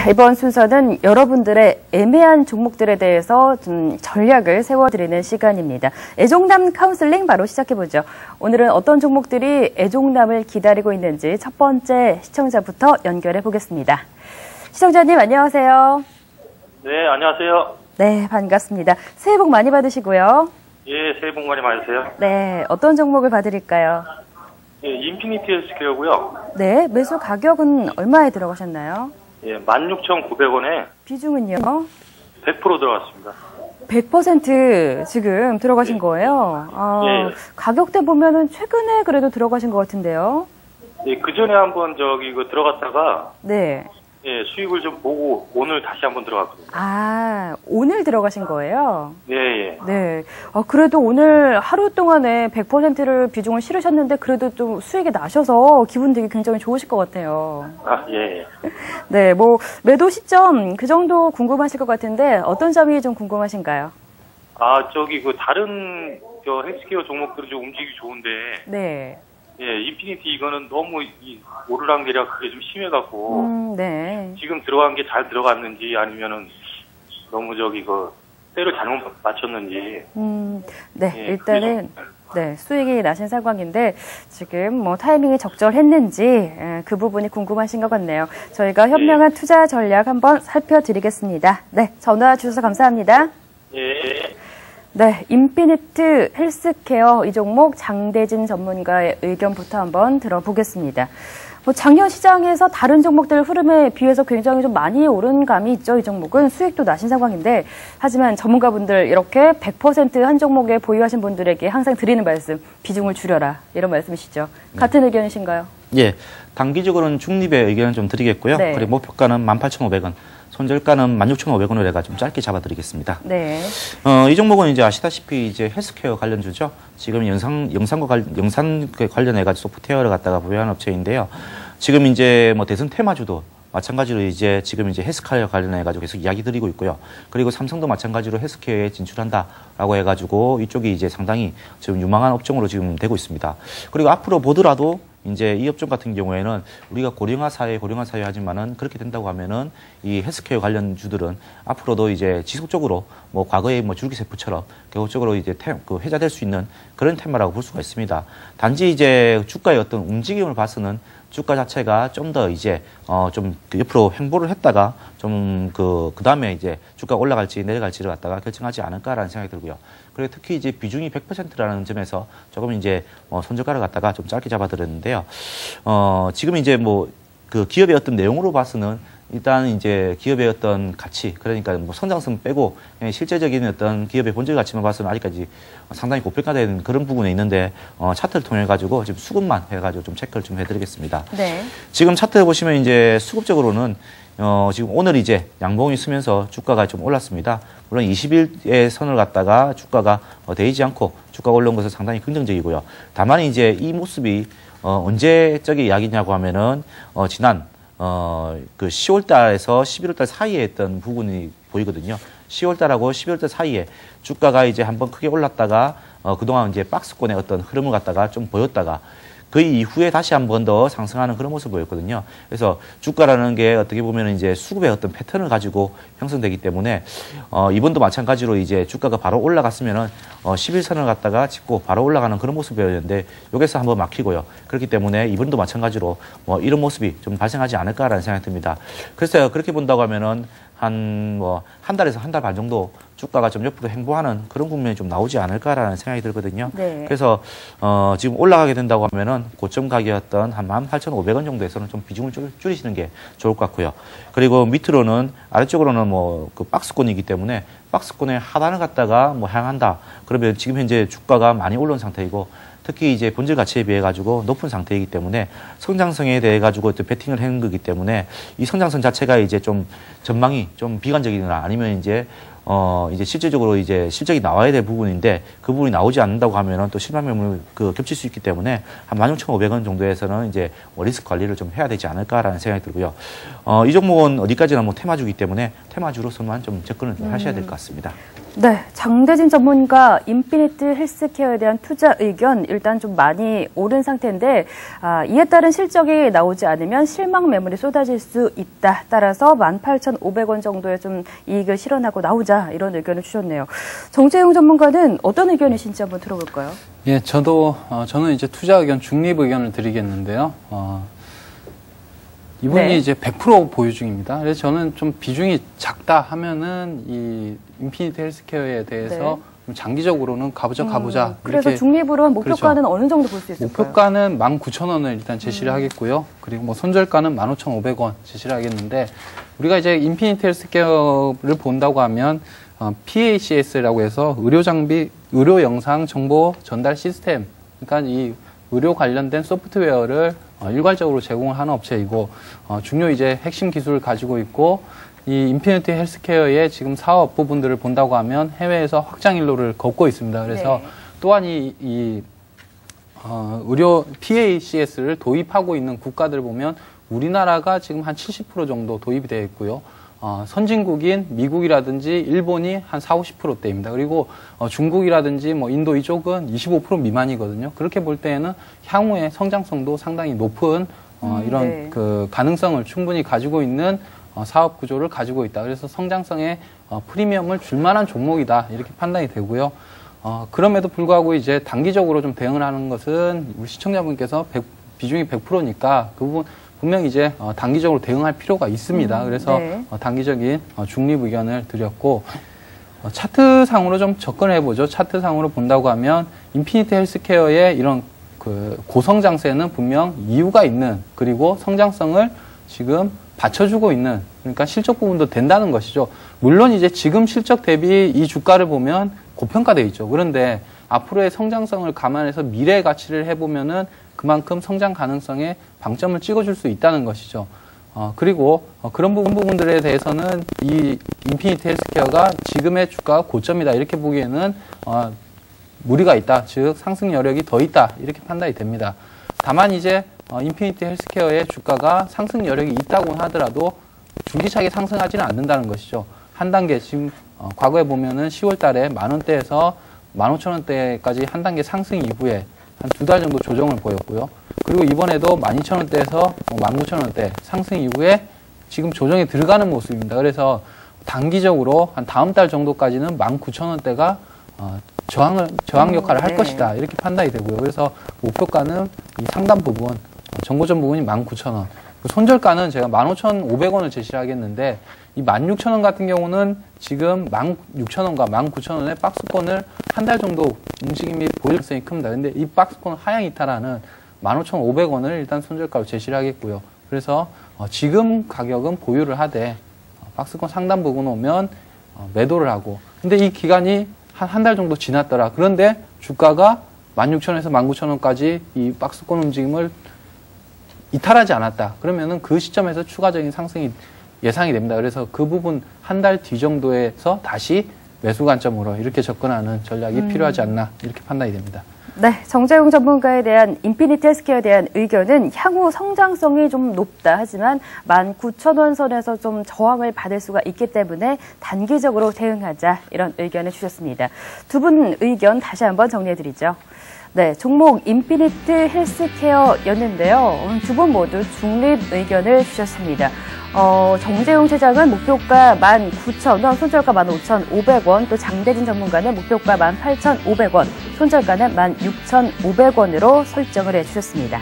이번 순서는 여러분들의 애매한 종목들에 대해서 좀 전략을 세워드리는 시간입니다. 애종남 카운슬링 바로 시작해보죠. 오늘은 어떤 종목들이 애종남을 기다리고 있는지 첫 번째 시청자부터 연결해보겠습니다. 시청자님 안녕하세요. 네, 안녕하세요. 네, 반갑습니다. 새해 복 많이 받으시고요. 예, 새해 복 많이 받으세요. 네, 어떤 종목을 봐드릴까요? 예, 인피니티 헬스케어고요. 네, 매수 가격은 얼마에 들어가셨나요? 예, 16,900원에 비중은요? 100% 들어갔습니다. 100% 지금 들어가신 거예요? 예. 가격대 보면은 최근에 그래도 들어가신 것 같은데요? 예, 그 전에 한번 이거 들어갔다가 네. 예, 수익을 좀 보고 오늘 다시 한번 들어갔거든요. 아, 오늘 들어가신 거예요? 예, 예. 네. 그래도 오늘 하루 동안에 100%를 비중을 실으셨는데 그래도 좀 수익이 나셔서 기분 되게 굉장히 좋으실 것 같아요. 아, 예. 네, 뭐 매도 시점 그 정도 궁금하실 것 같은데 어떤 점이 좀 궁금하신가요? 아, 다른 헬스케어 종목들이 좀 움직이기 좋은데 네. 예, 인피니티 이거는 너무 오르락내리락 그게 좀 심해갖고 네. 지금 들어간 게 잘 들어갔는지 아니면은 너무 때를 잘못 맞췄는지. 네, 예, 일단은 네, 수익이 나신 상황인데 지금 뭐 타이밍이 적절했는지 그 부분이 궁금하신 것 같네요. 저희가 현명한 투자 전략 한번 살펴드리겠습니다. 네, 전화 주셔서 감사합니다. 예. 네, 인피니트 헬스케어 이 종목 장대진 전문가의 의견부터 한번 들어보겠습니다. 작년 시장에서 다른 종목들 흐름에 비해서 굉장히 좀 많이 오른 감이 있죠. 이 종목은 수익도 나신 상황인데 하지만 전문가분들 이렇게 100% 한 종목에 보유하신 분들에게 항상 드리는 말씀, 비중을 줄여라 이런 말씀이시죠. 같은 의견이신가요? 예, 단기적으로는 중립의 의견을 좀 드리겠고요. 네. 그리고 목표가는 18,500원. 손절가는 16,500원으로 해가 좀 짧게 잡아드리겠습니다. 네. 이 종목은 이제 아시다시피 이제 헬스케어 관련주죠. 지금 영상 관련해가지고 소프트웨어를 갖다가 보유한 업체인데요. 지금 이제 대선 테마주도 마찬가지로 이제 지금 이제 헬스케어 관련해가지고 계속 이야기 드리고 있고요. 그리고 삼성도 마찬가지로 헬스케어에 진출한다라고 해가지고 이쪽이 이제 상당히 지금 유망한 업종으로 지금 되고 있습니다. 그리고 앞으로 보더라도 이제 이 업종 같은 경우에는 우리가 고령화 사회 하지만은 그렇게 된다고 하면은 이 헬스케어 관련주들은 앞으로도 이제 지속적으로 과거의 줄기세포처럼 계속적으로 이제 회자될 수 있는 그런 테마라고 볼 수가 있습니다. 단지 이제 주가의 어떤 움직임을 봐서는 주가 자체가 좀 더 이제 옆으로 횡보를 했다가 그 다음에 이제 주가가 올라갈지 내려갈지를 갖다가 결정하지 않을까라는 생각이 들고요. 그리고 특히 이제 비중이 100%라는 점에서 조금 이제 손절가를 갖다가 좀 짧게 잡아드렸는데요. 지금 이제 그 기업의 어떤 내용으로 봐서는 일단 이제 기업의 어떤 가치, 그러니까 성장성 빼고 실제적인 어떤 기업의 본질 가치만 봐서는 아직까지 상당히 고평가된 그런 부분에 있는데 차트를 통해 가지고 지금 수급만 해가지고 좀 체크를 좀 해드리겠습니다. 네. 지금 차트 보시면 이제 수급적으로는 지금 오늘 이제 양봉이 쓰면서 주가가 좀 올랐습니다. 물론 20일의 선을 갖다가 주가가 데이지 않고 주가가 올라온 것은 상당히 긍정적이고요. 다만 이제 이 모습이 언제적인 이야기냐고 하면은 지난 그 10월 달에서 11월 달 사이에 했던 부분이 보이거든요. 10월 달하고 12월 달 사이에 주가가 이제 한번 크게 올랐다가 그동안 이제 박스권의 어떤 흐름을 갖다가 좀 보였다가 그 이후에 다시 한 번 더 상승하는 그런 모습을 보였거든요. 그래서 주가라는 게 어떻게 보면 이제 수급의 어떤 패턴을 가지고 형성되기 때문에 이번도 마찬가지로 이제 주가가 바로 올라갔으면은 11선을 갖다가 짚고 바로 올라가는 그런 모습이었는데 여기서 한번 막히고요. 그렇기 때문에 이번도 마찬가지로 이런 모습이 좀 발생하지 않을까라는 생각이 듭니다. 그래서 그렇게 본다고 하면은 한 달에서 한 달 반 정도 주가가 좀 옆으로 횡보하는 그런 국면이 좀 나오지 않을까라는 생각이 들거든요. 네. 그래서 지금 올라가게 된다고 하면은 고점 가격이었던 한 18,500원 정도에서는 좀 비중을 줄이시는 게 좋을 것 같고요. 그리고 밑으로는 아래쪽으로는 그 박스권이기 때문에 박스권의 하단을 갖다가 향한다. 그러면 지금 현재 주가가 많이 올라온 상태이고 특히 이제 본질 가치에 비해 가지고 높은 상태이기 때문에 성장성에 대해 가지고 또 베팅을 한 거기 때문에 이 성장성 자체가 이제 좀 전망이 좀 비관적이거나 아니면 이제 실질적으로 이제 실적이 나와야 될 부분인데 그 부분이 나오지 않는다고 하면은 또 실망 매물 겹칠 수 있기 때문에 한 16,500원 정도에서는 이제 리스크 관리를 좀 해야 되지 않을까라는 생각이 들고요. 이 종목은 어디까지나 테마주기 때문에 테마주로서만 좀 접근을 하셔야 될 것 같습니다. 네, 장대진 전문가 인피니트 헬스케어에 대한 투자 의견 일단 좀 많이 오른 상태인데 이에 따른 실적이 나오지 않으면 실망 매물이 쏟아질 수 있다. 따라서 18,500원 정도의 좀 이익을 실현하고 나오자 이런 의견을 주셨네요. 정재용 전문가는 어떤 의견이신지 한번 들어볼까요? 예, 저는 이제 투자 의견 중립 의견을 드리겠는데요. 이분이 네. 이제 100% 보유 중입니다. 그래서 저는 좀 비중이 작다 하면은 이 인피니트 헬스케어에 대해서 네. 좀 장기적으로는 가보자. 그래서 이렇게. 중립으로 한 목표가는 그렇죠. 어느 정도 볼 수 있을까요? 목표가는 19,000원을 일단 제시를 하겠고요. 그리고 뭐 손절가는 15,500원 제시를 하겠는데 우리가 이제 인피니트 헬스케어를 본다고 하면 PACS라고 해서 의료 영상 정보 전달 시스템, 그러니까 이 의료 관련된 소프트웨어를 일괄적으로 제공을 하는 업체이고 중요 이제 핵심 기술을 가지고 있고 이 인피니트 헬스케어의 지금 사업 부분들을 본다고 하면 해외에서 확장 일로를 걷고 있습니다. 그래서 네. 또한 의료 PACS를 도입하고 있는 국가들 보면 우리나라가 지금 한 70% 정도 도입이 되어 있고요. 선진국인 미국이라든지 일본이 한 40~50%대입니다. 그리고 중국이라든지 뭐 인도 이쪽은 25% 미만이거든요. 그렇게 볼 때에는 향후의 성장성도 상당히 높은 이런 네. 그 가능성을 충분히 가지고 있는 사업 구조를 가지고 있다. 그래서 성장성에 프리미엄을 줄 만한 종목이다. 이렇게 판단이 되고요. 그럼에도 불구하고 이제 단기적으로 좀 대응을 하는 것은 우리 시청자분께서 비중이 100%니까 그 부분 분명히 이제 단기적으로 대응할 필요가 있습니다. 그래서 네. 단기적인 중립 의견을 드렸고 차트상으로 좀 접근을 해보죠. 차트상으로 본다고 하면 인피니트 헬스케어의 이런 그 고성장세는 분명 이유가 있는 그리고 성장성을 지금 받쳐주고 있는 그러니까 실적 부분도 된다는 것이죠. 물론 이제 지금 실적 대비 이 주가를 보면 고평가되어 있죠. 그런데 앞으로의 성장성을 감안해서 미래의 가치를 해보면은 그만큼 성장 가능성에 방점을 찍어줄 수 있다는 것이죠. 그리고 그런 부분들에 대해서는 이 인피니트 헬스케어가 지금의 주가가 고점이다 이렇게 보기에는 무리가 있다, 즉 상승 여력이 더 있다 이렇게 판단이 됩니다. 다만 이제 인피니트 헬스케어의 주가가 상승 여력이 있다고 하더라도 줄기차게 상승하지는 않는다는 것이죠. 한 단계 지금 과거에 보면은 10월 달에 10,000원대에서 15,000원대까지 한 단계 상승 이후에 한 2달 정도 조정을 보였고요. 그리고 이번에도 12,000원대에서 19,000원대 상승 이후에 지금 조정에 들어가는 모습입니다. 그래서 단기적으로 한 다음 달 정도까지는 19,000원대가 저항 역할을 할 것이다. 이렇게 판단이 되고요. 그래서 목표가는 이 상단 부분, 정고점 부분이 19,000원. 손절가는 제가 15,500원을 제시를 하겠는데 이 16,000원 같은 경우는 지금 16,000원과 19,000원의 박스권을 한 달 정도 움직임이 보일 가능성이 큽니다. 근데 이 박스권 하향 이탈하는 15,500원을 일단 손절가로 제시를 하겠고요. 그래서 지금 가격은 보유를 하되 박스권 상단 부분 오면 매도를 하고 근데 이 기간이 한 달 정도 지났더라. 그런데 주가가 16,000원에서 19,000원까지 이 박스권 움직임을 이탈하지 않았다. 그러면은 그 시점에서 추가적인 상승이 예상이 됩니다. 그래서 그 부분 한 달 뒤 정도에서 다시 매수 관점으로 이렇게 접근하는 전략이 필요하지 않나 이렇게 판단이 됩니다. 네, 정재용 전문가에 대한 인피니트 헬스케어에 대한 의견은 향후 성장성이 좀 높다. 하지만 19,000원 선에서 좀 저항을 받을 수가 있기 때문에 단기적으로 대응하자. 이런 의견을 주셨습니다. 두 분 의견 다시 한번 정리해드리죠. 네, 종목 인피니트 헬스케어였는데요. 두 분 모두 중립 의견을 주셨습니다. 정재용 최장은 목표가 19,000원, 손절가 15,500원, 또 장대진 전문가는 목표가 18,500원, 손절가는 16,500원으로 설정을 해주셨습니다.